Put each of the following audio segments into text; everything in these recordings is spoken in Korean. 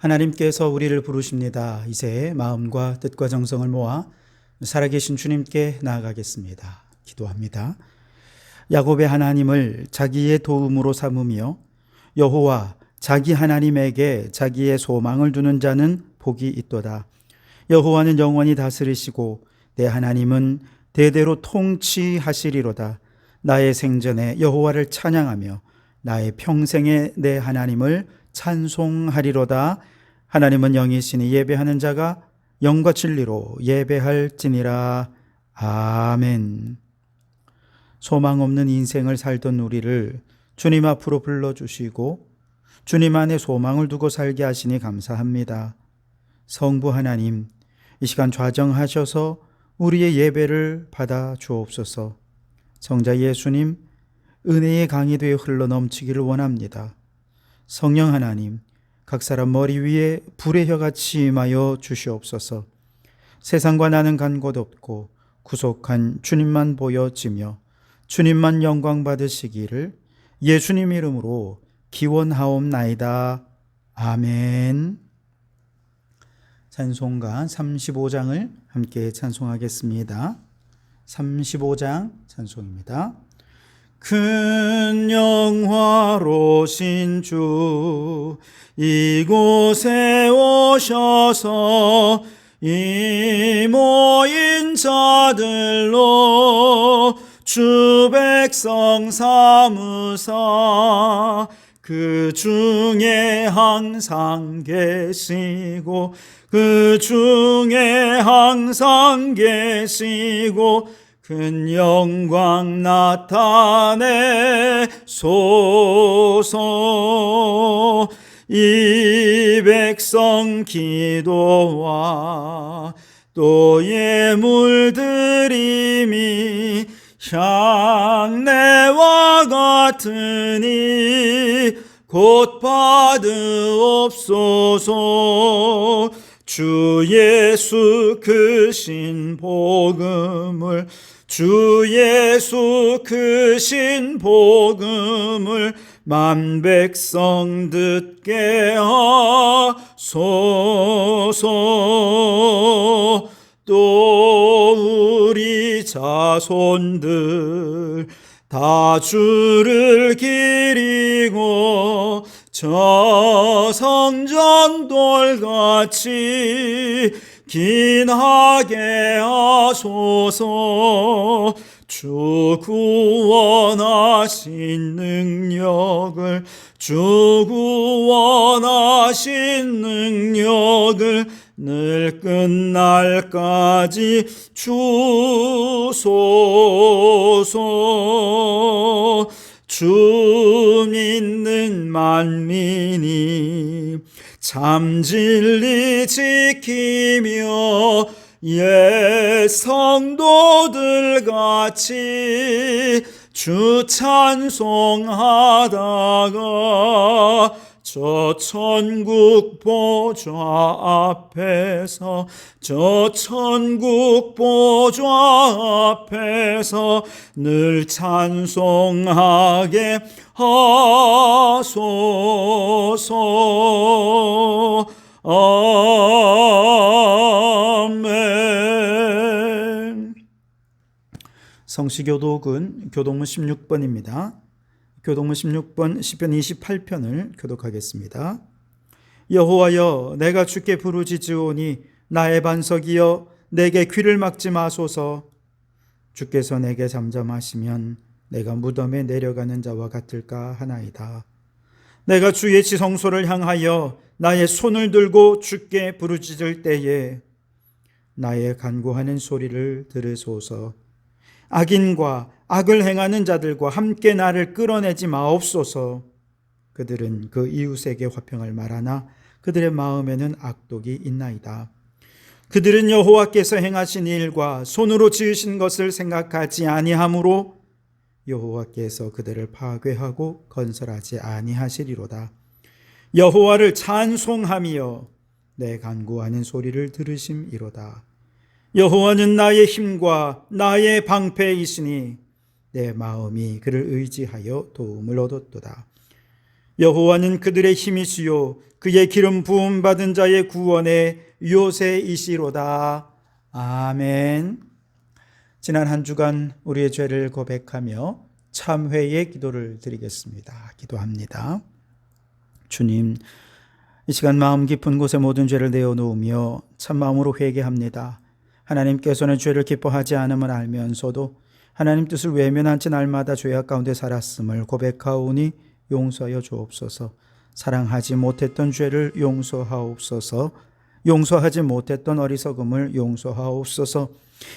하나님께서 우리를 부르십니다. 이제 마음과 뜻과 정성을 모아 살아계신 주님께 나아가겠습니다. 기도합니다. 야곱의 하나님을 자기의 도움으로 삼으며 여호와 자기 하나님에게 자기의 소망을 두는 자는 복이 있도다. 여호와는 영원히 다스리시고 내 하나님은 대대로 통치하시리로다. 나의 생전에 여호와를 찬양하며 나의 평생에 내 하나님을 찬송하리로다. 하나님은 영이시니 예배하는 자가 영과 진리로 예배할지니라. 아멘. 소망 없는 인생을 살던 우리를 주님 앞으로 불러주시고 주님 안에 소망을 두고 살게 하시니 감사합니다. 성부 하나님, 이 시간 좌정하셔서 우리의 예배를 받아 주옵소서. 성자 예수님, 은혜의 강이 되어 흘러넘치기를 원합니다. 성령 하나님, 각 사람 머리 위에 불의 혀같이 임하여 주시옵소서. 세상과 나는 간 곳 없고 구속한 주님만 보여지며 주님만 영광 받으시기를 예수님 이름으로 기원하옵나이다. 아멘. 찬송가 35장을 함께 찬송하겠습니다. 35장 찬송입니다. 큰 영화로신 주 이곳에 오셔서 이 모인 자들로 주 백성 삼으사 그 중에 항상 계시고 그 중에 항상 계시고 큰 영광 나타내소서. 이 백성 기도와 또 예물 드림이 향내와 같으니 곧 받으옵소서. 주 예수 크신 복음을 주 예수 크신 복음을 만 백성 듣게 하소서. 또 우리 자손들 다 주를 기리고 저 성전돌같이 긴하게 하소서. 주 구원하신 능력을 주 구원하신 능력을 늘 끝날까지 주소서. 주 믿는 만민이 참 진리 지키며 옛 성도들 같이 주 찬송하다가 저 천국 보좌 앞에서 저 천국 보좌 앞에서 늘 찬송하게 하소서. 아멘. 성시교독은 교동문 16번입니다. 교동문 16번 시편 28편을 교독하겠습니다. 여호와여, 내가 주께 부르짖으오니 나의 반석이여, 내게 귀를 막지 마소서. 주께서 내게 잠잠하시면 내가 무덤에 내려가는 자와 같을까 하나이다. 내가 주의 지성소를 향하여 나의 손을 들고 주께 부르짖을 때에 나의 간구하는 소리를 들으소서. 악인과 악을 행하는 자들과 함께 나를 끌어내지 마옵소서. 그들은 그 이웃에게 화평을 말하나 그들의 마음에는 악독이 있나이다. 그들은 여호와께서 행하신 일과 손으로 지으신 것을 생각하지 아니하므로 여호와께서 그들을 파괴하고 건설하지 아니하시리로다. 여호와를 찬송하며 내 간구하는 소리를 들으심이로다. 여호와는 나의 힘과 나의 방패이시니 내 마음이 그를 의지하여 도움을 얻었도다. 여호와는 그들의 힘이시요 그의 기름 부음 받은 자의 구원의 요새이시로다. 아멘. 지난 한 주간 우리의 죄를 고백하며 참회의 기도를 드리겠습니다. 기도합니다. 주님, 이 시간 마음 깊은 곳에 모든 죄를 내어놓으며 참마음으로 회개합니다. 하나님께서는 죄를 기뻐하지 않음을 알면서도 하나님 뜻을 외면한 채 날마다 죄악 가운데 살았음을 고백하오니 용서하여 주옵소서. 사랑하지 못했던 죄를 용서하옵소서. 용서하지 못했던 어리석음을 용서하옵소서.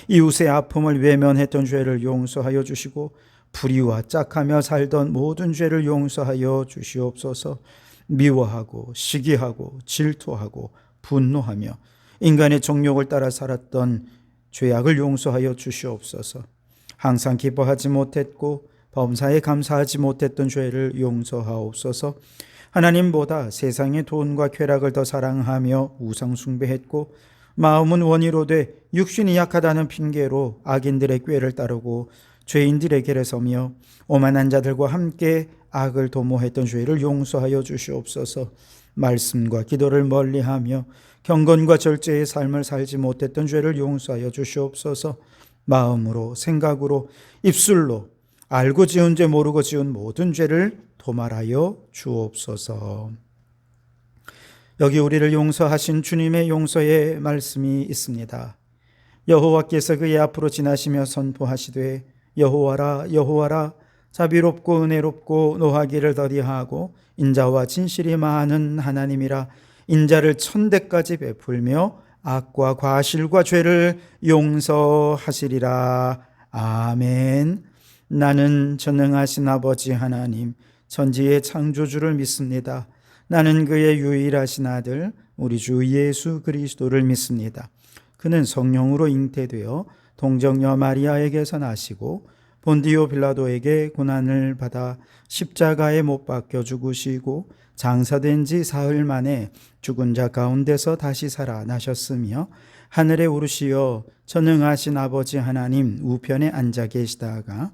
이웃의 아픔을 외면했던 죄를 용서하여 주시고 불의와 짝하며 살던 모든 죄를 용서하여 주시옵소서. 미워하고 시기하고 질투하고 분노하며 인간의 정욕을 따라 살았던 죄악을 용서하여 주시옵소서. 항상 기뻐하지 못했고 범사에 감사하지 못했던 죄를 용서하옵소서. 하나님보다 세상의 돈과 쾌락을 더 사랑하며 우상 숭배했고 마음은 원의로 돼 육신이 약하다는 핑계로 악인들의 꾀를 따르고 죄인들의 길에 서며 오만한 자들과 함께 악을 도모했던 죄를 용서하여 주시옵소서. 말씀과 기도를 멀리하며 경건과 절제의 삶을 살지 못했던 죄를 용서하여 주시옵소서. 마음으로 생각으로 입술로 알고 지은 죄 모르고 지은 모든 죄를 도말하여 주옵소서. 여기 우리를 용서하신 주님의 용서의 말씀이 있습니다. 여호와께서 그의 앞으로 지나시며 선포하시되 여호와라 여호와라 자비롭고 은혜롭고 노하기를 더디하고 인자와 진실이 많은 하나님이라. 인자를 1000대까지 베풀며 악과 과실과 죄를 용서하시리라. 아멘. 나는 전능하신 아버지 하나님 천지의 창조주를 믿습니다. 나는 그의 유일하신 아들 우리 주 예수 그리스도를 믿습니다. 그는 성령으로 잉태되어 동정녀 마리아에게서 나시고 본디오 빌라도에게 고난을 받아 십자가에 못 박혀 죽으시고 장사된 지 사흘 만에 죽은 자 가운데서 다시 살아나셨으며 하늘에 오르시어 전능하신 아버지 하나님 우편에 앉아 계시다가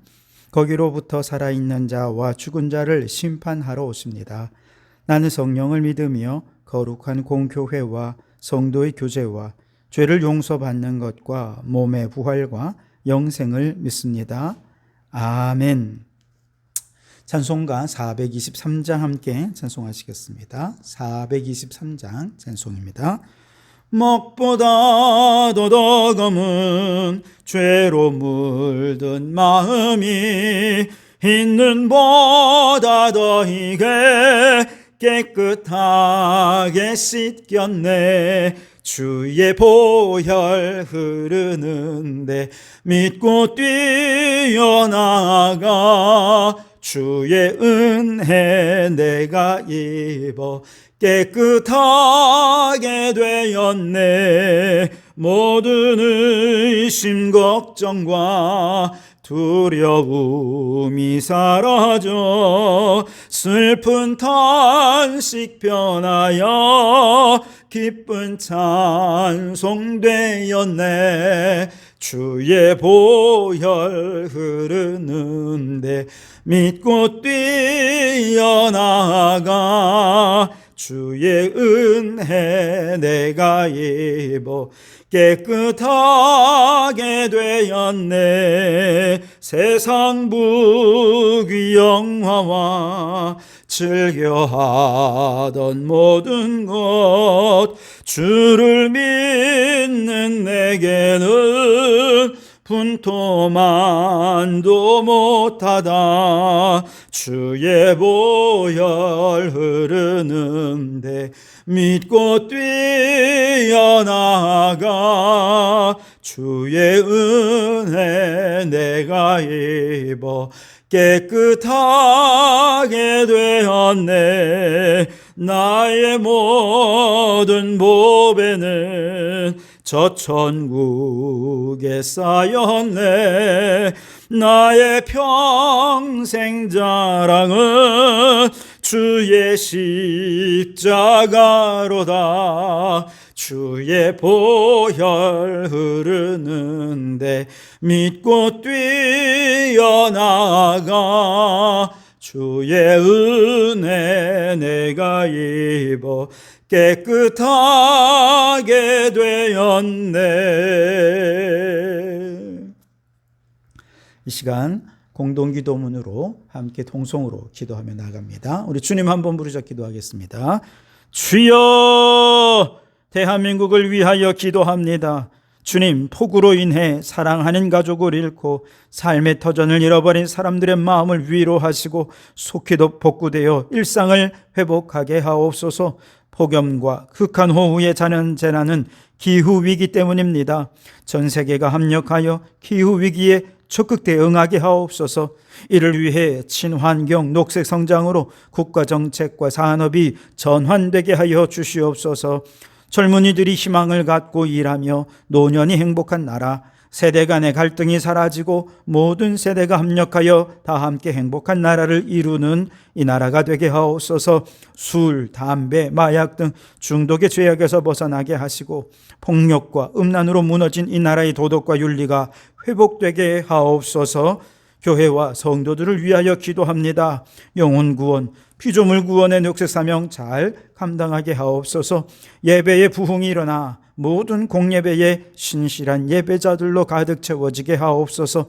거기로부터 살아있는 자와 죽은 자를 심판하러 오십니다. 나는 성령을 믿으며 거룩한 공교회와 성도의 교제와 죄를 용서받는 것과 몸의 부활과 영생을 믿습니다. 아멘. 찬송가 423장 함께 찬송하시겠습니다. 423장 찬송입니다. 먹보다 더 검은 죄로 물든 마음이 있는 보다 더 이게 깨끗하게 씻겼네. 주의 보혈 흐르는데 믿고 뛰어나가 주의 은혜 내가 입어 깨끗하게 되었네. 모든 의심 걱정과 두려움이 사라져 슬픈 탄식 변하여 기쁜 찬송 되었네. 주의 보혈 흐르는데 믿고 뛰어나가 주의 은혜 내가 입어 깨끗하게 되었네. 세상 부귀 영화와 즐겨하던 모든 것 주를 믿는 내게는 분토만도 못하다. 주의 보혈 흐르는데 믿고 뛰어나가 주의 은혜 내가 입어 깨끗하게 되었네. 나의 모든 보배는 저 천국에 쌓였네. 나의 평생 자랑은 주의 십자가로다. 주의 보혈 흐르는데 믿고 뛰어나가 주의 은혜 내가 입어 깨끗하게 되었네. 이 시간 공동기도문으로 함께 통성으로 기도하며 나갑니다. 우리 주님 한번 부르짖어 기도하겠습니다. 주여, 대한민국을 위하여 기도합니다. 주님, 폭우로 인해 사랑하는 가족을 잃고 삶의 터전을 잃어버린 사람들의 마음을 위로하시고 속히도 복구되어 일상을 회복하게 하옵소서. 폭염과 극한 호우에 자는 재난은 기후위기 때문입니다. 전 세계가 합력하여 기후위기에 적극 대응하게 하옵소서. 이를 위해 친환경 녹색 성장으로 국가정책과 산업이 전환되게 하여 주시옵소서. 젊은이들이 희망을 갖고 일하며 노년이 행복한 나라, 세대 간의 갈등이 사라지고 모든 세대가 합력하여 다 함께 행복한 나라를 이루는 이 나라가 되게 하옵소서. 술, 담배, 마약 등 중독의 죄악에서 벗어나게 하시고 폭력과 음란으로 무너진 이 나라의 도덕과 윤리가 회복되게 하옵소서. 교회와 성도들을 위하여 기도합니다. 영혼 구원, 피조물 구원의 녹색 사명 잘 감당하게 하옵소서. 예배의 부흥이 일어나 모든 공예배에 신실한 예배자들로 가득 채워지게 하옵소서.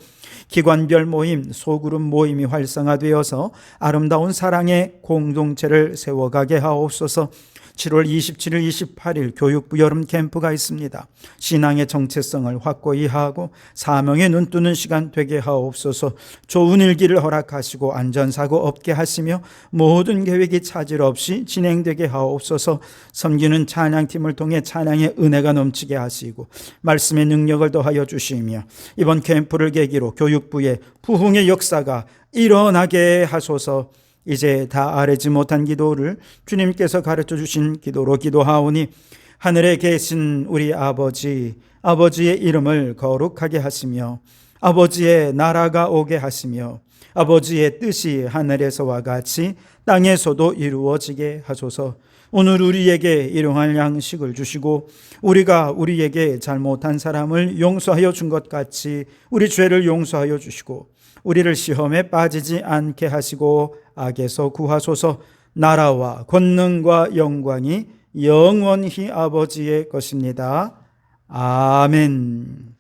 기관별 모임, 소그룹 모임이 활성화되어서 아름다운 사랑의 공동체를 세워가게 하옵소서. 7월 27일, 28일 교육부 여름 캠프가 있습니다. 신앙의 정체성을 확고히 하고 사명에 눈뜨는 시간 되게 하옵소서. 좋은 일기를 허락하시고 안전사고 없게 하시며 모든 계획이 차질 없이 진행되게 하옵소서. 섬기는 찬양팀을 통해 찬양의 은혜가 넘치게 하시고 말씀의 능력을 더하여 주시며 이번 캠프를 계기로 교육부의 부흥의 역사가 일어나게 하소서. 이제 다 아뢰지 못한 기도를 주님께서 가르쳐 주신 기도로 기도하오니 하늘에 계신 우리 아버지, 아버지의 이름을 거룩하게 하시며 아버지의 나라가 오게 하시며 아버지의 뜻이 하늘에서와 같이 땅에서도 이루어지게 하소서. 오늘 우리에게 일용할 양식을 주시고 우리가 우리에게 잘못한 사람을 용서하여 준 것 같이 우리 죄를 용서하여 주시고 우리를 시험에 빠지지 않게 하시고 악에서 구하소서. 나라와 권능과 영광이 영원히 아버지의 것입니다. 아멘.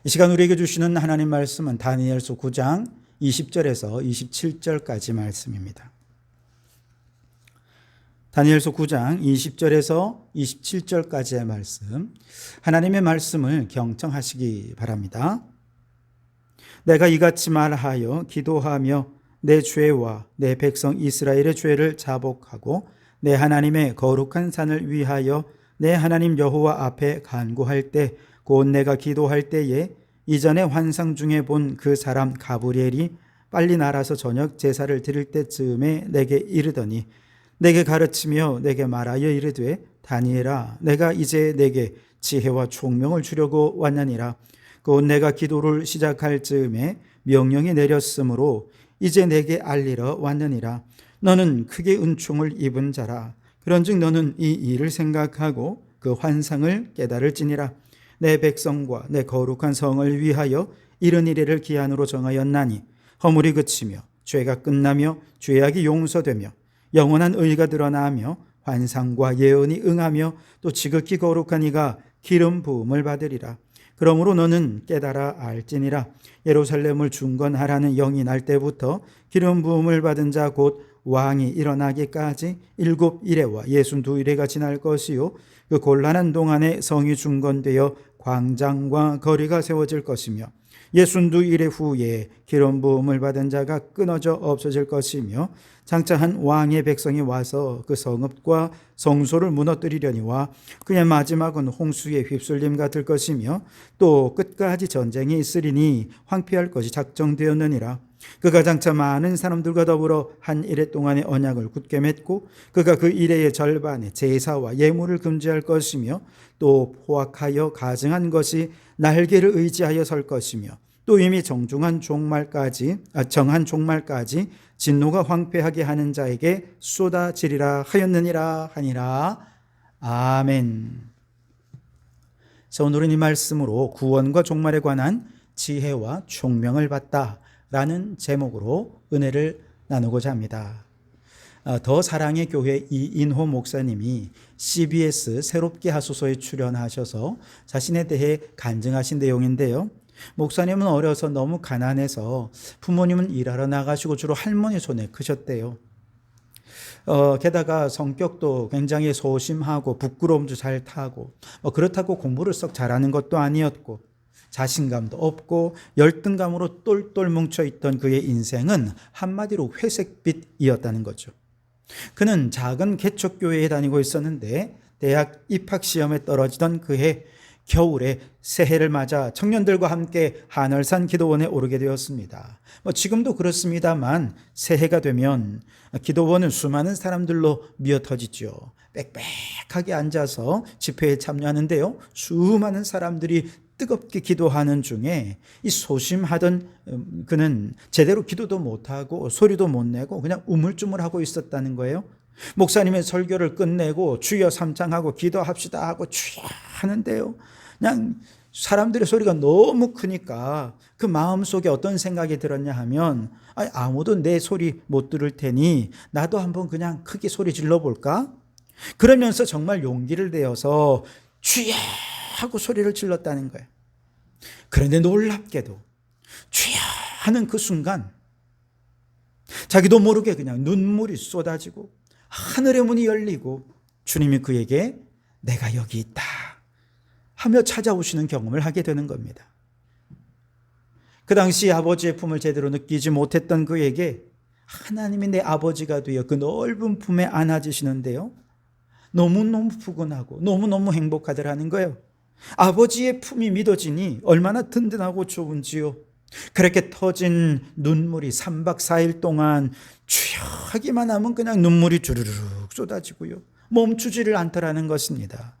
이 시간 우리에게 주시는 하나님 말씀은 다니엘서 9장 20절에서 27절까지 말씀입니다. 다니엘서 9장 20절에서 27절까지의 말씀, 하나님의 말씀을 경청하시기 바랍니다. 내가 이같이 말하여 기도하며 내 죄와 내 백성 이스라엘의 죄를 자복하고 내 하나님의 거룩한 산을 위하여 내 하나님 여호와 앞에 간구할 때 곧 내가 기도할 때에 이전에 환상 중에 본 그 사람 가브리엘이 빨리 날아서 저녁 제사를 드릴 때쯤에 내게 이르더니 내게 가르치며 내게 말하여 이르되 다니엘아 내가 이제 내게 지혜와 총명을 주려고 왔느니라. 곧 내가 기도를 시작할 즈음에 명령이 내렸으므로 이제 내게 알리러 왔느니라. 너는 크게 은총을 입은 자라. 그런즉 너는 이 일을 생각하고 그 환상을 깨달을지니라. 내 백성과 내 거룩한 성을 위하여 이른 이래를 기한으로 정하였나니 허물이 그치며 죄가 끝나며 죄악이 용서되며 영원한 의가 드러나며 환상과 예언이 응하며 또 지극히 거룩한 이가 기름 부음을 받으리라. 그러므로 너는 깨달아 알지니라. 예루살렘을 중건하라는 영이 날 때부터 기름 부음을 받은 자 곧 왕이 일어나기까지 7이레와 62이레가 지날 것이요 그 곤란한 동안에 성이 중건되어 광장과 거리가 세워질 것이며 62이레 후에 기름 부음을 받은 자가 끊어져 없어질 것이며 장차 한 왕의 백성이 와서 그 성읍과 성소를 무너뜨리려니와 그의 마지막은 홍수에 휩쓸림 같을 것이며 또 끝까지 전쟁이 있으리니 황폐할 것이 작정되었느니라. 그가 장차 많은 사람들과 더불어 한 이레 동안의 언약을 굳게 맺고 그가 그 이레의 절반에 제사와 예물을 금지할 것이며 또 포악하여 가증한 것이 날개를 의지하여 설 것이며 또 이미 정한 종말까지 진노가 황폐하게 하는 자에게 쏟아지리라 하였느니라 하니라. 아멘. 자, 오늘은 이 말씀으로 구원과 종말에 관한 지혜와 총명을 받다 라는 제목으로 은혜를 나누고자 합니다. 더 사랑의 교회 이인호 목사님이 CBS 새롭게 하소서에 출연하셔서 자신에 대해 간증하신 내용인데요. 목사님은 어려서 너무 가난해서 부모님은 일하러 나가시고 주로 할머니 손에 크셨대요. 게다가 성격도 굉장히 소심하고 부끄러움도 잘 타고 그렇다고 공부를 썩 잘하는 것도 아니었고 자신감도 없고 열등감으로 똘똘 뭉쳐있던 그의 인생은 한마디로 회색빛이었다는 거죠. 그는 작은 개척교회에 다니고 있었는데 대학 입학시험에 떨어지던 그해 겨울에 새해를 맞아 청년들과 함께 한월산 기도원에 오르게 되었습니다. 지금도 그렇습니다만 새해가 되면 기도원은 수많은 사람들로 미어터지죠. 빽빽하게 앉아서 집회에 참여하는데요. 수많은 사람들이 뜨겁게 기도하는 중에 이 소심하던 그는 제대로 기도도 못하고 소리도 못 내고 그냥 우물쭈물하고 있었다는 거예요. 목사님의 설교를 끝내고 주여 삼창하고 기도합시다 하고 주여 하는데요. 그냥 사람들의 소리가 너무 크니까 그 마음속에 어떤 생각이 들었냐 하면 아무도 내 소리 못 들을 테니 나도 한번 그냥 크게 소리 질러볼까? 그러면서 정말 용기를 내어서 주여 하고 소리를 질렀다는 거예요. 그런데 놀랍게도 주여 하는 그 순간 자기도 모르게 그냥 눈물이 쏟아지고 하늘의 문이 열리고 주님이 그에게 내가 여기 있다 하며 찾아오시는 경험을 하게 되는 겁니다. 그 당시 아버지의 품을 제대로 느끼지 못했던 그에게 하나님이 내 아버지가 되어 그 넓은 품에 안아주시는데요. 너무너무 푸근하고 너무너무 행복하더라는 거예요. 아버지의 품이 믿어지니 얼마나 든든하고 좋은지요. 그렇게 터진 눈물이 3박 4일 동안 주여 하기만 하면 그냥 눈물이 주르륵 쏟아지고요. 멈추지를 않더라는 것입니다.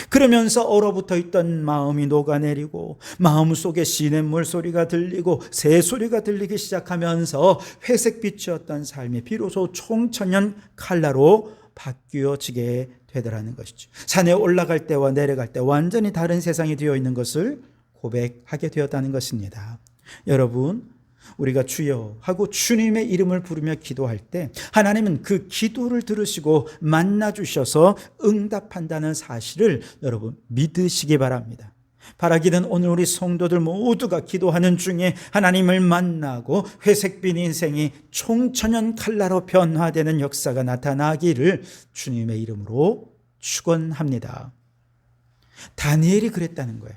그러면서 얼어붙어 있던 마음이 녹아내리고 마음속에 시냇물 소리가 들리고 새 소리가 들리기 시작하면서 회색빛이었던 삶이 비로소 총천연 칼라로 바뀌어지게 되더라는 것이죠. 산에 올라갈 때와 내려갈 때 완전히 다른 세상이 되어 있는 것을 고백하게 되었다는 것입니다. 여러분, 우리가 주여 하고 주님의 이름을 부르며 기도할 때 하나님은 그 기도를 들으시고 만나주셔서 응답한다는 사실을 여러분 믿으시기 바랍니다. 바라기는 오늘 우리 성도들 모두가 기도하는 중에 하나님을 만나고 회색빛 인생이 총천연 칼라로 변화되는 역사가 나타나기를 주님의 이름으로 축원합니다. 다니엘이 그랬다는 거예요.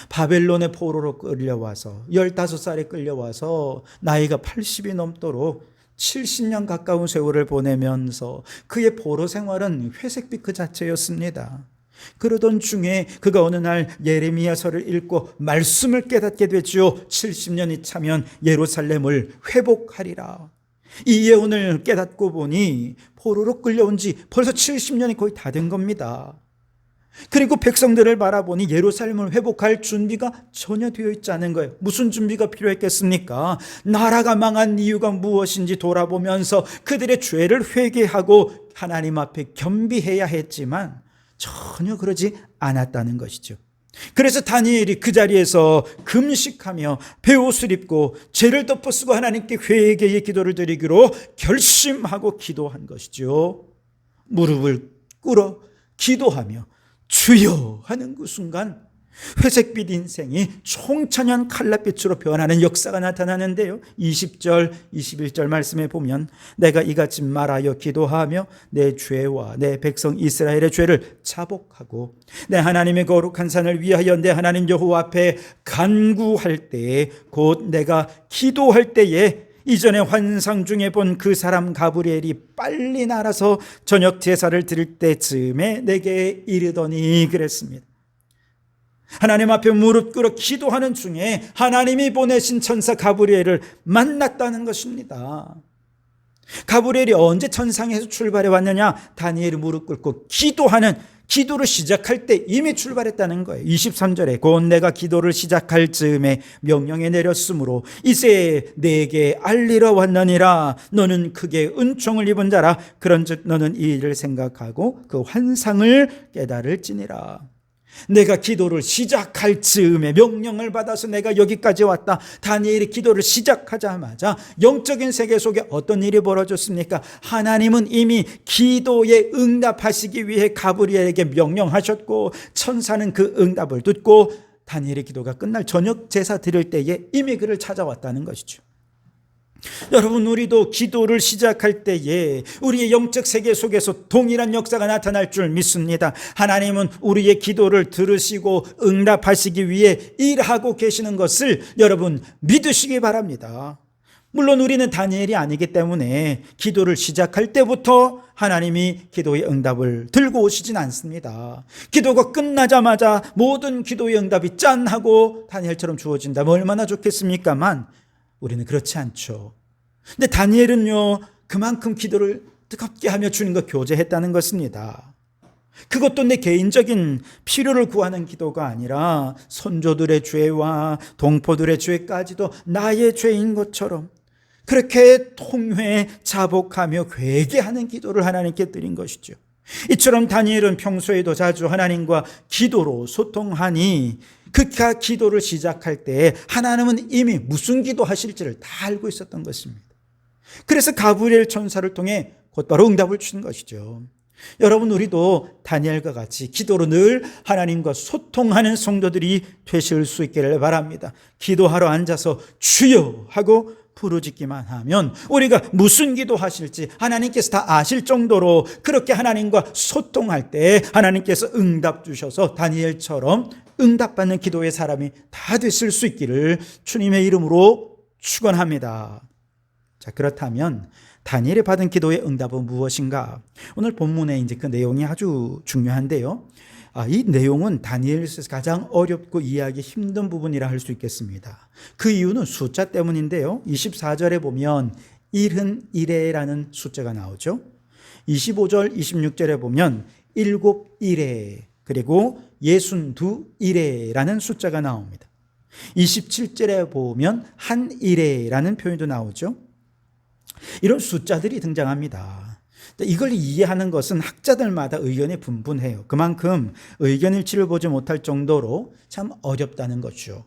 바벨론의 포로로 끌려와서 15살에 끌려와서 나이가 80이 넘도록 70년 가까운 세월을 보내면서 그의 포로 생활은 회색빛 그 자체였습니다. 그러던 중에 그가 어느 날 예레미야서를 읽고 말씀을 깨닫게 되지요. 70년이 차면 예루살렘을 회복하리라. 이 예언을 깨닫고 보니 포로로 끌려온 지 벌써 70년이 거의 다 된 겁니다. 그리고 백성들을 바라보니 예루살렘을 회복할 준비가 전혀 되어 있지 않은 거예요. 무슨 준비가 필요했겠습니까? 나라가 망한 이유가 무엇인지 돌아보면서 그들의 죄를 회개하고 하나님 앞에 겸비해야 했지만 전혀 그러지 않았다는 것이죠. 그래서 다니엘이 그 자리에서 금식하며 베옷을 입고 죄를 덮어쓰고 하나님께 회개의 기도를 드리기로 결심하고 기도한 것이죠. 무릎을 꿇어 기도하며 주여 하는 그 순간 회색빛 인생이 총천연 칼라빛으로 변하는 역사가 나타나는데요. 20절, 21절 말씀에 보면 내가 이같이 말하여 기도하며 내 죄와 내 백성 이스라엘의 죄를 자복하고 내 하나님의 거룩한 산을 위하여 내 하나님 여호와 앞에 간구할 때에 곧 내가 기도할 때에 이전에 환상 중에 본 그 사람 가브리엘이 빨리 날아서 저녁 제사를 드릴 때쯤에 내게 이르더니 그랬습니다. 하나님 앞에 무릎 꿇어 기도하는 중에 하나님이 보내신 천사 가브리엘을 만났다는 것입니다. 가브리엘이 언제 천상에서 출발해 왔느냐? 다니엘이 무릎 꿇고 기도를 시작할 때 이미 출발했다는 거예요. 23절에 곧 내가 기도를 시작할 즈음에 명령이 내렸으므로 이제 내게 알리러 왔느니라. 너는 크게 은총을 입은 자라. 그런즉 너는 이 일을 생각하고 그 환상을 깨달을지니라. 내가 기도를 시작할 즈음에 명령을 받아서 내가 여기까지 왔다. 다니엘이 기도를 시작하자마자 영적인 세계 속에 어떤 일이 벌어졌습니까? 하나님은 이미 기도에 응답하시기 위해 가브리엘에게 명령하셨고, 천사는 그 응답을 듣고 다니엘의 기도가 끝날 저녁 제사 드릴 때에 이미 그를 찾아왔다는 것이죠. 여러분, 우리도 기도를 시작할 때에 우리의 영적 세계 속에서 동일한 역사가 나타날 줄 믿습니다. 하나님은 우리의 기도를 들으시고 응답하시기 위해 일하고 계시는 것을 여러분 믿으시기 바랍니다. 물론 우리는 다니엘이 아니기 때문에 기도를 시작할 때부터 하나님이 기도의 응답을 들고 오시진 않습니다. 기도가 끝나자마자 모든 기도의 응답이 짠 하고 다니엘처럼 주어진다면 얼마나 좋겠습니까만 우리는 그렇지 않죠. 근데 다니엘은요, 그만큼 기도를 뜨겁게 하며 주님과 교제했다는 것입니다. 그것도 내 개인적인 필요를 구하는 기도가 아니라 선조들의 죄와 동포들의 죄까지도 나의 죄인 것처럼 그렇게 통회 자복하며 회개하는 기도를 하나님께 드린 것이죠. 이처럼 다니엘은 평소에도 자주 하나님과 기도로 소통하니 그가 기도를 시작할 때 하나님은 이미 무슨 기도하실지를 다 알고 있었던 것입니다. 그래서 가브리엘 천사를 통해 곧바로 응답을 주신 것이죠. 여러분, 우리도 다니엘과 같이 기도로 늘 하나님과 소통하는 성도들이 되실 수 있기를 바랍니다. 기도하러 앉아서 주여 하고 부르짖기만 하면 우리가 무슨 기도하실지 하나님께서 다 아실 정도로 그렇게 하나님과 소통할 때 하나님께서 응답 주셔서 다니엘처럼 응답받는 기도의 사람이 다 됐을 수 있기를 주님의 이름으로 축원합니다. 자, 그렇다면 다니엘이 받은 기도의 응답은 무엇인가? 오늘 본문에 이제 그 내용이 아주 중요한데요. 이 내용은 다니엘서에서 가장 어렵고 이해하기 힘든 부분이라 할 수 있겠습니다. 그 이유는 숫자 때문인데요. 24절에 보면 71회라는 숫자가 나오죠. 25절, 26절에 보면 7일에 그리고 62일에라는 숫자가 나옵니다. 27절에 보면 한일에라는 표현도 나오죠. 이런 숫자들이 등장합니다. 이걸 이해하는 것은 학자들마다 의견이 분분해요. 그만큼 의견 일치를 보지 못할 정도로 참 어렵다는 거죠.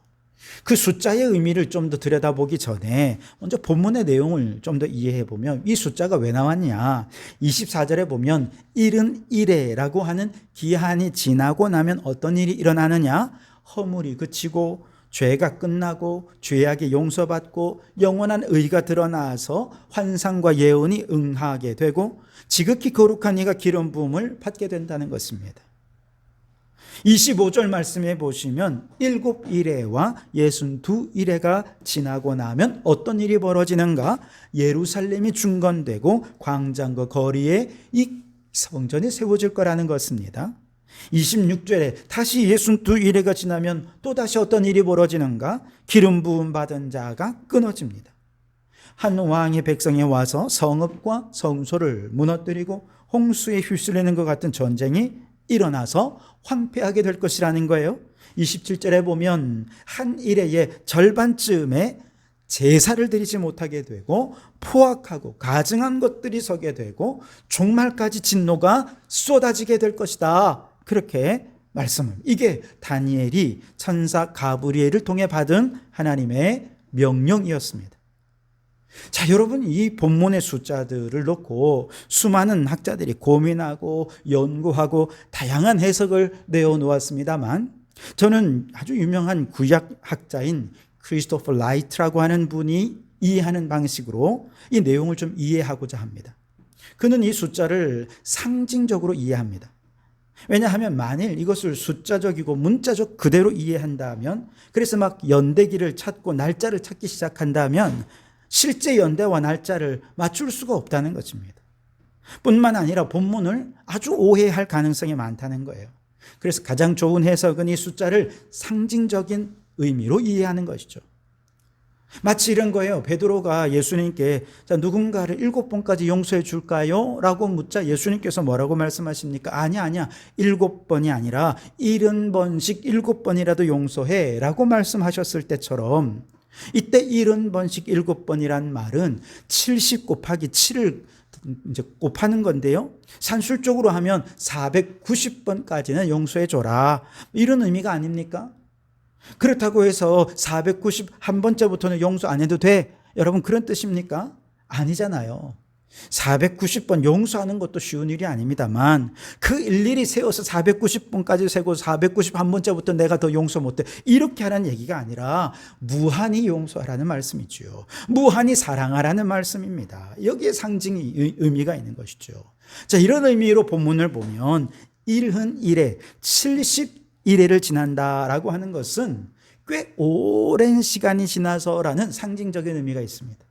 그 숫자의 의미를 좀 더 들여다보기 전에 먼저 본문의 내용을 좀 더 이해해 보면 이 숫자가 왜 나왔냐. 24절에 보면 71회라고 하는 기한이 지나고 나면 어떤 일이 일어나느냐. 허물이 그치고 죄가 끝나고 죄악이 용서받고 영원한 의가 드러나서 환상과 예언이 응하게 되고 지극히 거룩한 이가 기름 부음을 받게 된다는 것입니다. 25절 말씀해 보시면 7일에와 62일에가 지나고 나면 어떤 일이 벌어지는가? 예루살렘이 중건되고 광장과 거리에 이 성전이 세워질 거라는 것입니다. 26절에 다시 62일에가 지나면 또다시 어떤 일이 벌어지는가? 기름 부음 받은 자가 끊어집니다. 한 왕의 백성이 와서 성읍과 성소를 무너뜨리고 홍수에 휩쓸리는 것 같은 전쟁이 일어나서 황폐하게 될 것이라는 거예요. 27절에 보면 한 일의 절반쯤에 제사를 드리지 못하게 되고 포악하고 가증한 것들이 서게 되고 종말까지 진노가 쏟아지게 될 것이다. 그렇게 말씀합니다. 이게 다니엘이 천사 가브리엘을 통해 받은 하나님의 명령이었습니다. 자, 여러분, 이 본문의 숫자들을 놓고 수많은 학자들이 고민하고 연구하고 다양한 해석을 내어놓았습니다만 저는 아주 유명한 구약학자인 크리스토퍼 라이트라고 하는 분이 이해하는 방식으로 이 내용을 좀 이해하고자 합니다. 그는 이 숫자를 상징적으로 이해합니다. 왜냐하면 만일 이것을 숫자적이고 문자적 그대로 이해한다면, 그래서 막 연대기를 찾고 날짜를 찾기 시작한다면 실제 연대와 날짜를 맞출 수가 없다는 것입니다. 뿐만 아니라 본문을 아주 오해할 가능성이 많다는 거예요. 그래서 가장 좋은 해석은 이 숫자를 상징적인 의미로 이해하는 것이죠. 마치 이런 거예요. 베드로가 예수님께 누군가를 7번까지 용서해 줄까요? 라고 묻자 예수님께서 뭐라고 말씀하십니까? 아니야. 7번이 아니라 70번씩 7번이라도 용서해 라고 말씀하셨을 때처럼 이때 70번씩 7번이란 말은 70 곱하기 7을 이제 곱하는 건데요. 산술적으로 하면 490번까지는 용서해 줘라. 이런 의미가 아닙니까? 그렇다고 해서 491번째부터는 용서 안 해도 돼. 여러분 그런 뜻입니까? 아니잖아요. 490번 용서하는 것도 쉬운 일이 아닙니다만 그 일일이 세워서 490번까지 세고 491번째부터 내가 더 용서 못해. 이렇게 하라는 얘기가 아니라 무한히 용서하라는 말씀이죠. 무한히 사랑하라는 말씀입니다. 여기에 상징이 의미가 있는 것이죠. 자, 이런 의미로 본문을 보면 1흔 1회 71회를 지난다라고 하는 것은 꽤 오랜 시간이 지나서라는 상징적인 의미가 있습니다.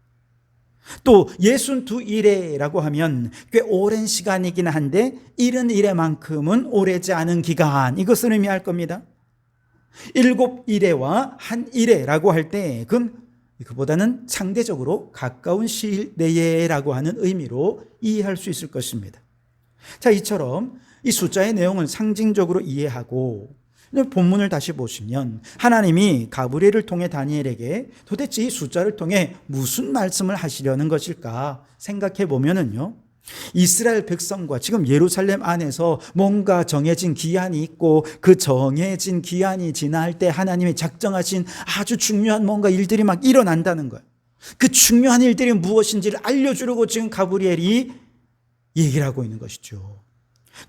또 62일에라고 하면 꽤 오랜 시간이긴 한데 71회만큼은 오래지 않은 기간, 이것을 의미할 겁니다. 7일에와 1일에라고 할 때 그보다는 상대적으로 가까운 시일 내에라고 하는 의미로 이해할 수 있을 것입니다. 자, 이처럼 이 숫자의 내용을 상징적으로 이해하고 본문을 다시 보시면 하나님이 가브리엘을 통해 다니엘에게 도대체 이 숫자를 통해 무슨 말씀을 하시려는 것일까 생각해 보면은요, 이스라엘 백성과 지금 예루살렘 안에서 뭔가 정해진 기한이 있고 그 정해진 기한이 지날 때 하나님이 작정하신 아주 중요한 뭔가 일들이 막 일어난다는 거예요. 그 중요한 일들이 무엇인지를 알려주려고 지금 가브리엘이 얘기를 하고 있는 것이죠.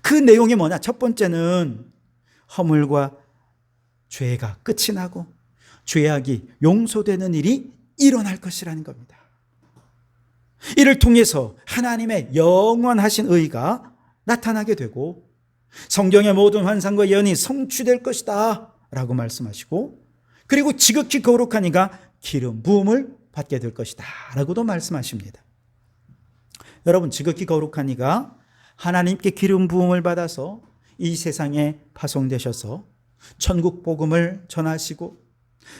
그 내용이 뭐냐? 첫 번째는 허물과 죄가 끝이 나고 죄악이 용서되는 일이 일어날 것이라는 겁니다. 이를 통해서 하나님의 영원하신 의가 나타나게 되고 성경의 모든 환상과 예언이 성취될 것이다 라고 말씀하시고, 그리고 지극히 거룩한 이가 기름 부음을 받게 될 것이다 라고도 말씀하십니다. 여러분, 지극히 거룩한 이가 하나님께 기름 부음을 받아서 이 세상에 파송되셔서 천국 복음을 전하시고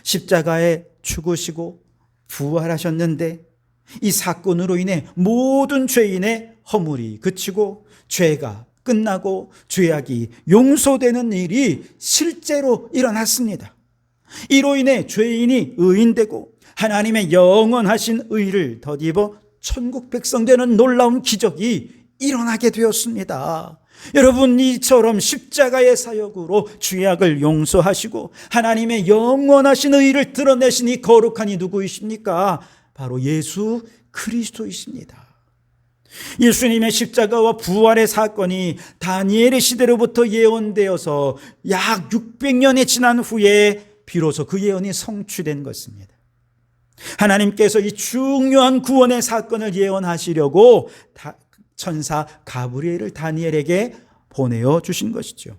십자가에 죽으시고 부활하셨는데, 이 사건으로 인해 모든 죄인의 허물이 그치고 죄가 끝나고 죄악이 용서되는 일이 실제로 일어났습니다. 이로 인해 죄인이 의인되고 하나님의 영원하신 의를 덧입어 천국 백성 되는 놀라운 기적이 일어나게 되었습니다. 여러분, 이처럼 십자가의 사역으로 죄악을 용서하시고 하나님의 영원하신 의를 드러내신 이 거룩한 이 누구이십니까? 바로 예수 그리스도이십니다. 예수님의 십자가와 부활의 사건이 다니엘의 시대로부터 예언되어서 약 600년이 지난 후에 비로소 그 예언이 성취된 것입니다. 하나님께서 이 중요한 구원의 사건을 예언하시려고 천사 가브리엘을 다니엘에게 보내어 주신 것이죠.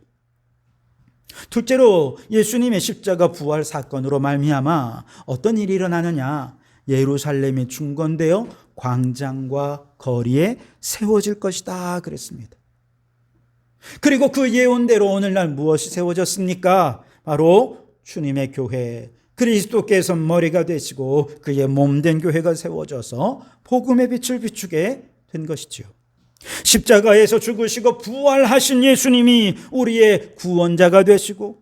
둘째로 예수님의 십자가 부활 사건으로 말미암아 어떤 일이 일어나느냐? 예루살렘이 중건되어 광장과 거리에 세워질 것이다 그랬습니다. 그리고 그 예언대로 오늘날 무엇이 세워졌습니까? 바로 주님의 교회, 그리스도께서 머리가 되시고 그의 몸된 교회가 세워져서 복음의 빛을 비추게 된 것이지요. 십자가에서 죽으시고 부활하신 예수님이 우리의 구원자가 되시고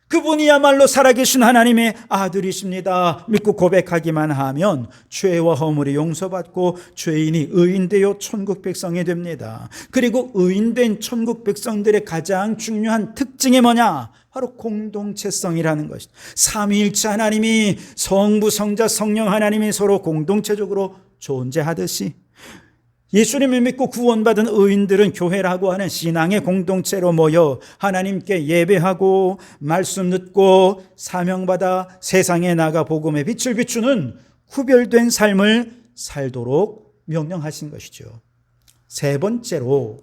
그분이야말로 살아계신 하나님의 아들이십니다. 믿고 고백하기만 하면 죄와 허물이 용서받고 죄인이 의인되어 천국 백성이 됩니다. 그리고 의인된 천국 백성들의 가장 중요한 특징이 뭐냐? 바로 공동체성이라는 것이다. 삼위일체 하나님이 성부, 성자, 성령 하나님이 서로 공동체적으로 존재하듯이 예수님을 믿고 구원받은 의인들은 교회라고 하는 신앙의 공동체로 모여 하나님께 예배하고 말씀 듣고 사명받아 세상에 나가 복음의 빛을 비추는 구별된 삶을 살도록 명령하신 것이죠. 세 번째로,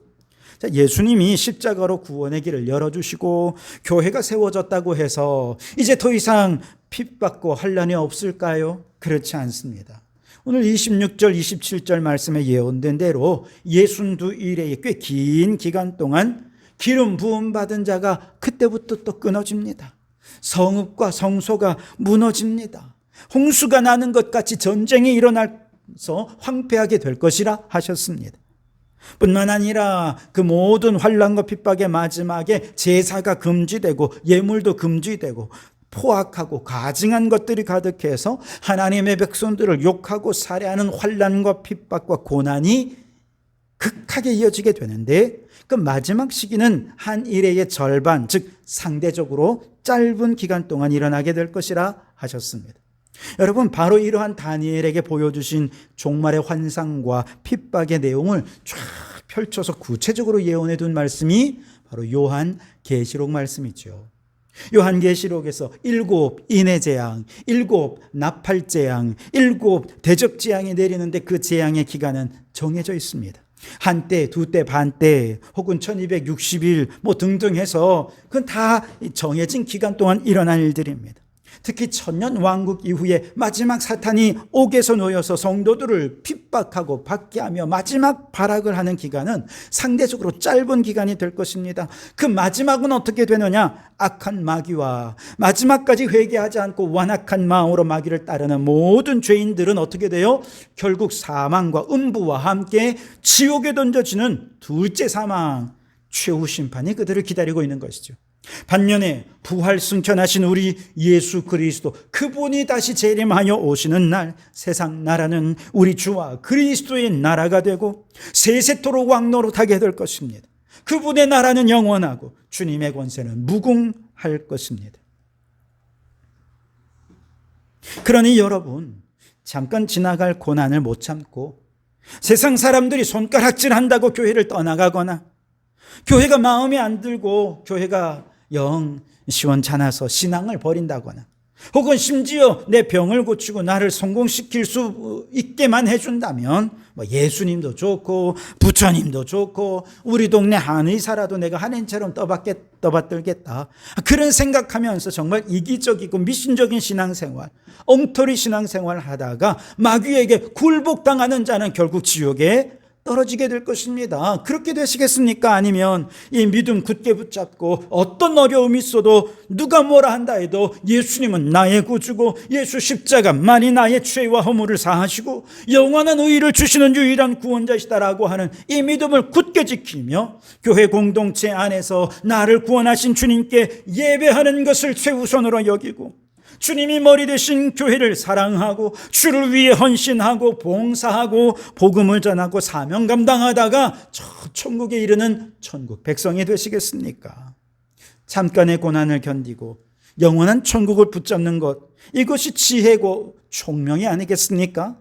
예수님이 십자가로 구원의 길을 열어주시고 교회가 세워졌다고 해서 이제 더 이상 핍받고 환난이 없을까요? 그렇지 않습니다. 오늘 26절, 27절 말씀에 예언된 대로 62일의 꽤 긴 기간 동안 기름 부음 받은 자가 그때부터 또 끊어집니다. 성읍과 성소가 무너집니다. 홍수가 나는 것 같이 전쟁이 일어나서 황폐하게 될 것이라 하셨습니다. 뿐만 아니라 그 모든 환난과 핍박의 마지막에 제사가 금지되고 예물도 금지되고 포악하고 가증한 것들이 가득해서 하나님의 백성들을 욕하고 살해하는 환난과 핍박과 고난이 극하게 이어지게 되는데 그 마지막 시기는 한 일의 절반, 즉 상대적으로 짧은 기간 동안 일어나게 될 것이라 하셨습니다. 여러분, 바로 이러한 다니엘에게 보여주신 종말의 환상과 핍박의 내용을 쫙 펼쳐서 구체적으로 예언해 둔 말씀이 바로 요한계시록 말씀이죠. 요한계시록에서 7 인해 재앙, 7 나팔 재앙, 7 대적 재앙이 내리는데 그 재앙의 기간은 정해져 있습니다. 한때, 두때, 반때, 혹은 1260일 등등 해서 그건 다 정해진 기간 동안 일어난 일들입니다. 특히 천년 왕국 이후에 마지막 사탄이 옥에서 놓여서 성도들을 핍박하고 박해하며 마지막 발악을 하는 기간은 상대적으로 짧은 기간이 될 것입니다. 그 마지막은 어떻게 되느냐? 악한 마귀와 마지막까지 회개하지 않고 완악한 마음으로 마귀를 따르는 모든 죄인들은 어떻게 돼요? 결국 사망과 음부와 함께 지옥에 던져지는 둘째 사망, 최후 심판이 그들을 기다리고 있는 것이죠. 반면에 부활 승천하신 우리 예수 그리스도, 그분이 다시 재림하여 오시는 날 세상 나라는 우리 주와 그리스도의 나라가 되고 세세토록 왕노릇하게 될 것입니다. 그분의 나라는 영원하고 주님의 권세는 무궁할 것입니다. 그러니 여러분, 잠깐 지나갈 고난을 못 참고 세상 사람들이 손가락질한다고 교회를 떠나가거나 교회가 마음에 안 들고 교회가 영 시원찮아서 신앙을 버린다거나 혹은 심지어 내 병을 고치고 나를 성공시킬 수 있게만 해준다면 예수님도 좋고 부처님도 좋고 우리 동네 한의사라도 내가 한인처럼 떠받들겠다, 그런 생각하면서 정말 이기적이고 미신적인 신앙생활, 엉터리 신앙생활 하다가 마귀에게 굴복당하는 자는 결국 지옥에 떨어지게 될 것입니다. 그렇게 되시겠습니까? 아니면 이 믿음 굳게 붙잡고 어떤 어려움이 있어도 누가 뭐라 한다 해도 예수님은 나의 구주고 예수 십자가만이 나의 죄와 허물을 사하시고 영원한 의의를 주시는 유일한 구원자시다라고 하는 이 믿음을 굳게 지키며 교회 공동체 안에서 나를 구원하신 주님께 예배하는 것을 최우선으로 여기고 주님이 머리 되신 교회를 사랑하고 주를 위해 헌신하고 봉사하고 복음을 전하고 사명 감당하다가 저 천국에 이르는 천국 백성이 되시겠습니까? 잠깐의 고난을 견디고 영원한 천국을 붙잡는 것, 이것이 지혜고 총명이 아니겠습니까?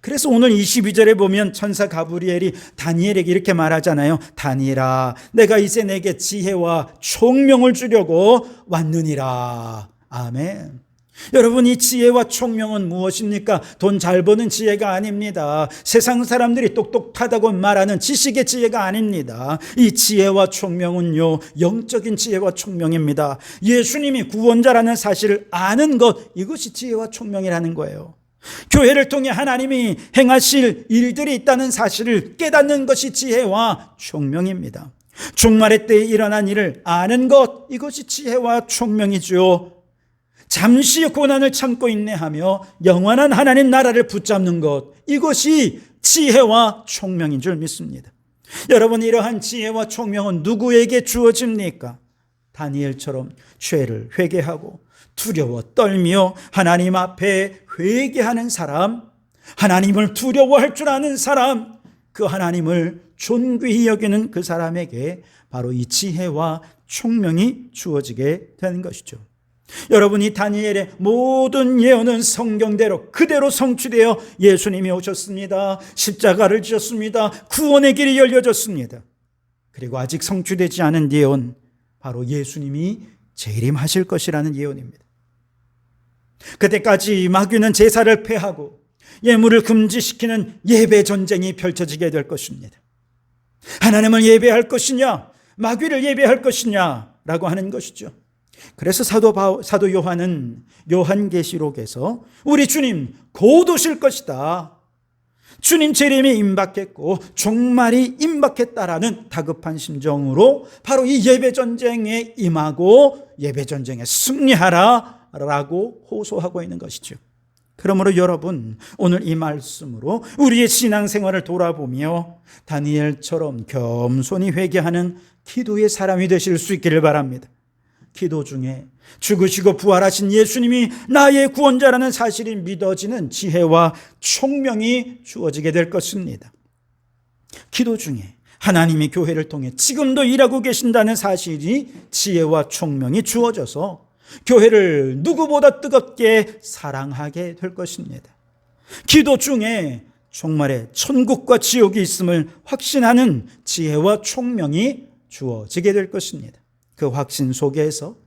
그래서 오늘 22절에 보면 천사 가브리엘이 다니엘에게 이렇게 말하잖아요. 다니엘아, 내가 이제 내게 지혜와 총명을 주려고 왔느니라. 아멘. 여러분, 이 지혜와 총명은 무엇입니까? 돈 잘 버는 지혜가 아닙니다. 세상 사람들이 똑똑하다고 말하는 지식의 지혜가 아닙니다. 이 지혜와 총명은요, 영적인 지혜와 총명입니다. 예수님이 구원자라는 사실을 아는 것, 이것이 지혜와 총명이라는 거예요. 교회를 통해 하나님이 행하실 일들이 있다는 사실을 깨닫는 것이 지혜와 총명입니다. 종말의 때에 일어난 일을 아는 것, 이것이 지혜와 총명이죠. 잠시 고난을 참고 인내하며 영원한 하나님 나라를 붙잡는 것, 이것이 지혜와 총명인 줄 믿습니다. 여러분, 이러한 지혜와 총명은 누구에게 주어집니까? 다니엘처럼 죄를 회개하고 두려워 떨며 하나님 앞에 회개하는 사람, 하나님을 두려워할 줄 아는 사람, 그 하나님을 존귀히 여기는 그 사람에게 바로 이 지혜와 총명이 주어지게 되는 것이죠. 여러분, 이 다니엘의 모든 예언은 성경대로 그대로 성취되어 예수님이 오셨습니다. 십자가를 지셨습니다. 구원의 길이 열려졌습니다. 그리고 아직 성취되지 않은 예언, 바로 예수님이 재림하실 것이라는 예언입니다. 그때까지 마귀는 제사를 폐하고 예물을 금지시키는 예배 전쟁이 펼쳐지게 될 것입니다. 하나님을 예배할 것이냐, 마귀를 예배할 것이냐라고 하는 것이죠. 그래서 사도 요한은 요한계시록에서 우리 주님 곧 오실 것이다, 주님 재림이 임박했고 종말이 임박했다라는 다급한 심정으로 바로 이 예배전쟁에 임하고 예배전쟁에 승리하라 라고 호소하고 있는 것이죠. 그러므로 여러분, 오늘 이 말씀으로 우리의 신앙생활을 돌아보며 다니엘처럼 겸손히 회개하는 기도의 사람이 되실 수 있기를 바랍니다. 기도 중에 죽으시고 부활하신 예수님이 나의 구원자라는 사실이 믿어지는 지혜와 총명이 주어지게 될 것입니다. 기도 중에 하나님이 교회를 통해 지금도 일하고 계신다는 사실이 지혜와 총명이 주어져서 교회를 누구보다 뜨겁게 사랑하게 될 것입니다. 기도 중에 정말의 천국과 지옥이 있음을 확신하는 지혜와 총명이 주어지게 될 것입니다. 그 확신 속에서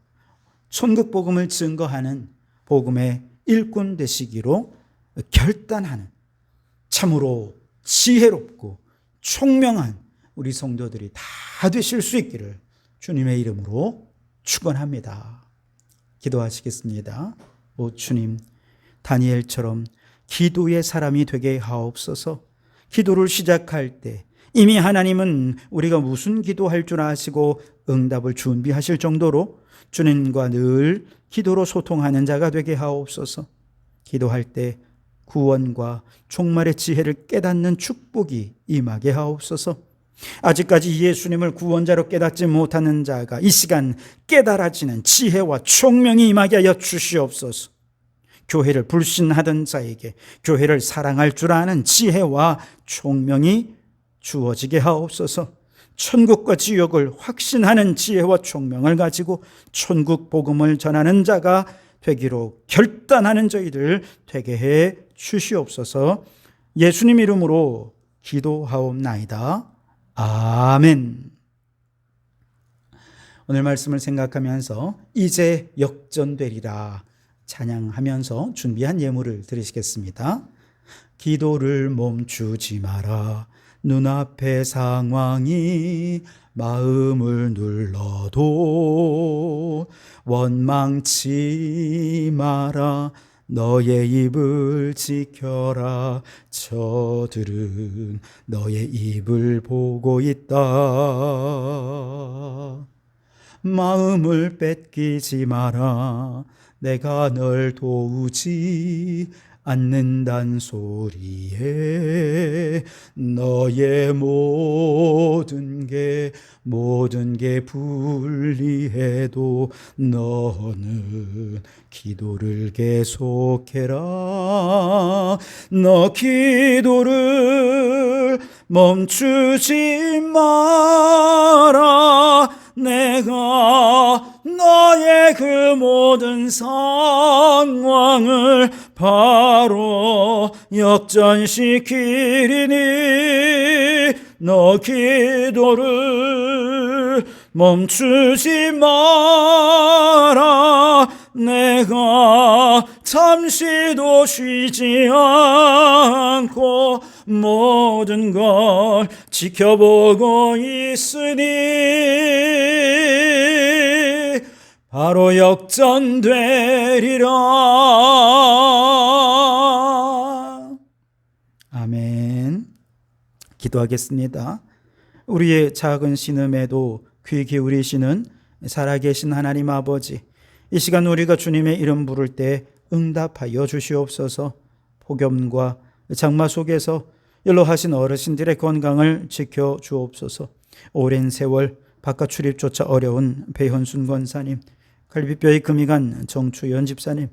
천국 복음을 증거하는 복음의 일꾼 되시기로 결단하는 참으로 지혜롭고 총명한 우리 성도들이 다 되실 수 있기를 주님의 이름으로 축원합니다. 기도하시겠습니다. 오 주님, 다니엘처럼 기도의 사람이 되게 하옵소서. 기도를 시작할 때 이미 하나님은 우리가 무슨 기도할 줄 아시고 응답을 준비하실 정도로 주님과 늘 기도로 소통하는 자가 되게 하옵소서. 기도할 때 구원과 종말의 지혜를 깨닫는 축복이 임하게 하옵소서. 아직까지 예수님을 구원자로 깨닫지 못하는 자가 이 시간 깨달아지는 지혜와 총명이 임하게 하여 주시옵소서. 교회를 불신하던 자에게 교회를 사랑할 줄 아는 지혜와 총명이 주어지게 하옵소서. 천국과 지옥을 확신하는 지혜와 총명을 가지고 천국 복음을 전하는 자가 되기로 결단하는 저희들 되게 해 주시옵소서. 예수님 이름으로 기도하옵나이다. 아멘. 오늘 말씀을 생각하면서 이제 역전되리라 찬양하면서 준비한 예물을 드리시겠습니다. 기도를 멈추지 마라. 눈앞의 상황이 마음을 눌러도 원망치 마라. 너의 입을 지켜라. 저들은 너의 입을 보고 있다. 마음을 뺏기지 마라. 내가 널 도우지 않는단 소리에 너의 모든 게 불리해도 너는 기도를 계속해라. 너 기도를 멈추지 마라. 내가 너의 그 모든 상황을 바로 역전시키리니 너 기도를 멈추지 마라. 내가 잠시도 쉬지 않고 모든 걸 지켜보고 있으니 바로 역전되리라. 아멘. 기도하겠습니다. 우리의 작은 신음에도 귀 기울이시는 살아계신 하나님 아버지, 이 시간 우리가 주님의 이름 부를 때 응답하여 주시옵소서. 폭염과 장마 속에서 연로하신 어르신들의 건강을 지켜 주옵소서. 오랜 세월 바깥 출입조차 어려운 배현순 권사님, 갈비뼈에 금이 간 정추연 집사님,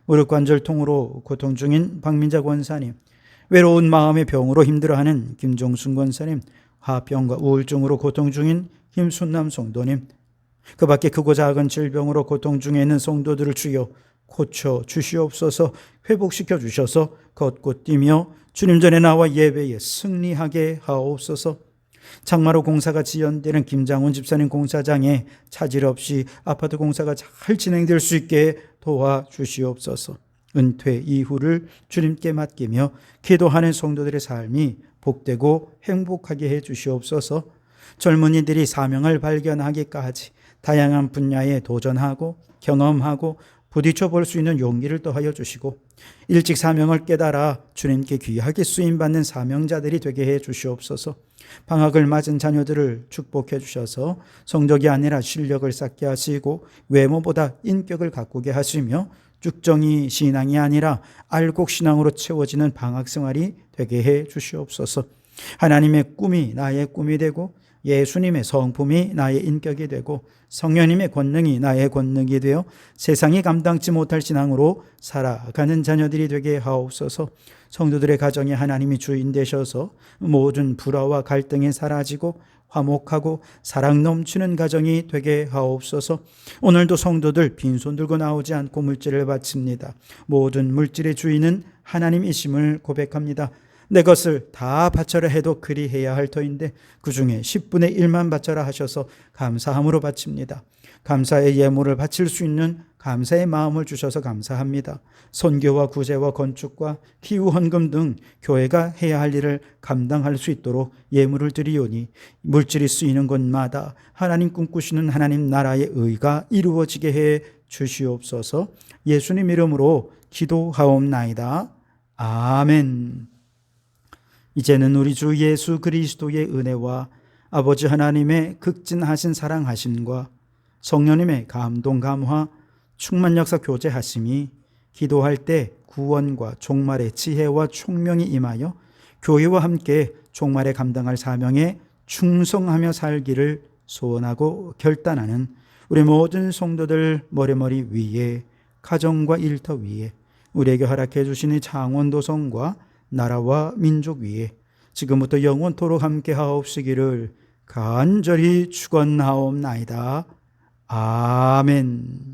무릎관절통으로 고통 중인 박민자 권사님, 외로운 마음의 병으로 힘들어하는 김종순 권사님, 화병과 우울증으로 고통 중인 김순남 성도님, 그 밖에 크고 작은 질병으로 고통 중에 있는 성도들을 주여 고쳐 주시옵소서. 회복시켜 주셔서 걷고 뛰며 주님 전에 나와 예배에 승리하게 하옵소서. 장마로 공사가 지연되는 김장훈 집사님 공사장에 차질 없이 아파트 공사가 잘 진행될 수 있게 도와주시옵소서. 은퇴 이후를 주님께 맡기며 기도하는 성도들의 삶이 복되고 행복하게 해 주시옵소서. 젊은이들이 사명을 발견하기까지 다양한 분야에 도전하고 경험하고 부딪혀 볼 수 있는 용기를 더하여 주시고 일찍 사명을 깨달아 주님께 귀하게 쓰임받는 사명자들이 되게 해 주시옵소서. 방학을 맞은 자녀들을 축복해 주셔서 성적이 아니라 실력을 쌓게 하시고 외모보다 인격을 가꾸게 하시며 쭉정이 신앙이 아니라 알곡 신앙으로 채워지는 방학 생활이 되게 해 주시옵소서. 하나님의 꿈이 나의 꿈이 되고 예수님의 성품이 나의 인격이 되고 성령님의 권능이 나의 권능이 되어 세상이 감당치 못할 신앙으로 살아가는 자녀들이 되게 하옵소서. 성도들의 가정에 하나님이 주인 되셔서 모든 불화와 갈등이 사라지고 화목하고 사랑 넘치는 가정이 되게 하옵소서. 오늘도 성도들 빈손 들고 나오지 않고 물질을 바칩니다. 모든 물질의 주인은 하나님이심을 고백합니다. 내 것을 다 바쳐라 해도 그리해야 할 터인데 그 중에 10분의 1만 바쳐라 하셔서 감사함으로 바칩니다. 감사의 예물을 바칠 수 있는 감사의 마음을 주셔서 감사합니다. 선교와 구제와 건축과 기후 헌금 등 교회가 해야 할 일을 감당할 수 있도록 예물을 드리오니 물질이 쓰이는 곳마다 하나님 꿈꾸시는 하나님 나라의 의가 이루어지게 해 주시옵소서. 예수님 이름으로 기도하옵나이다. 아멘. 이제는 우리 주 예수 그리스도의 은혜와 아버지 하나님의 극진하신 사랑하심과 성령님의 감동 감화 충만 역사 교제하심이 기도할 때 구원과 종말의 지혜와 총명이 임하여 교회와 함께 종말에 감당할 사명에 충성하며 살기를 소원하고 결단하는 우리 모든 성도들 머리머리 위에 가정과 일터 위에 우리에게 허락해 주시는 창원도성과 나라와 민족 위에 지금부터 영원토록 함께 하옵시기를 간절히 축원하옵나이다. 아멘.